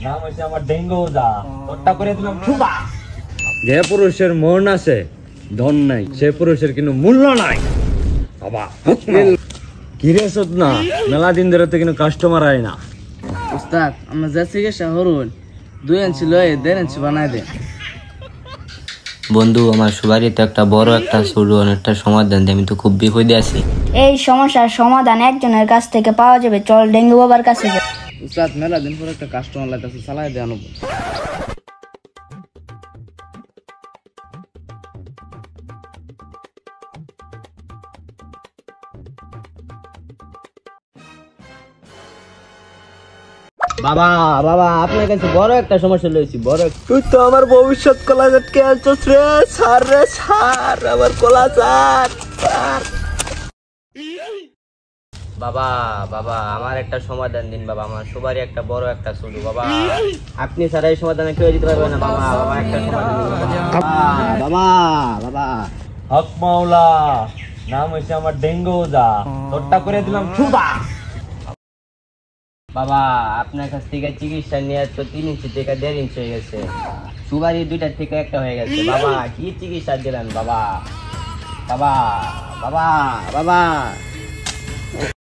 নাম হচ্ছে আমার ডেঙ্গু যা তোরটা করে দিলাম ছুবা। যে পুরুষের মন আছে ধন নাই, সে পুরুষের কিন্তু মূল্য নাই বাবা। কিরে না মেলা দিন ধরে তো কিন্তু কাস্টমার আয় না। উস্তাদ আমরা যা চিকিৎসা হরুন 2 ইঞ্চি লয়ে 1.5 ইঞ্চি বানাই দে। বন্ধু আমার সুবারিতে একটা বড় একটা সলিউশন একটা সমাধান দে, আমি তো খুব বিপদে আছি। এই সমস্যার সমাধান একজনের কাছ থেকে পাওয়া যাবে, চল ডেঙ্গু বাবার কাছে যাই। উস্তাদ মেলা দিন পর একটা কাস্টমার লাগতেছে, চালাই দে আনবো। বাবা বাবা আপনার কাছে বড় একটা সমস্যা লইছি, বড়। তুই তো আমার ভবিষ্যৎ কলাজাতকে আনছস রে স্যার আমার কলাজাত। বাবা বাবা আমার একটা সমাধান দিন বাবা, আমার সবারই একটা বড় একটা শুরু বাবা, আপনি ছাড়া এই সমাধানে কেউ দিতে পারবে না বাবা। বাবা একটা সমাধান দিন বাবা। বাবা বাবা হক মাওলা, নাম হচ্ছে আমার ডেঙ্গু যা তোরটা করে দিলাম ছুবা। বাবা আপনার কাছ থেকে চিকিৎসা নিয়ে তো 3 ইঞ্চি থেকে 1.5 ইঞ্চি হয়ে গেছে, সুবারি 2টার থেকে একটা হয়ে গেছে বাবা। কি চিকিৎসা দিলেন বাবা? বাবা বাবা বাবা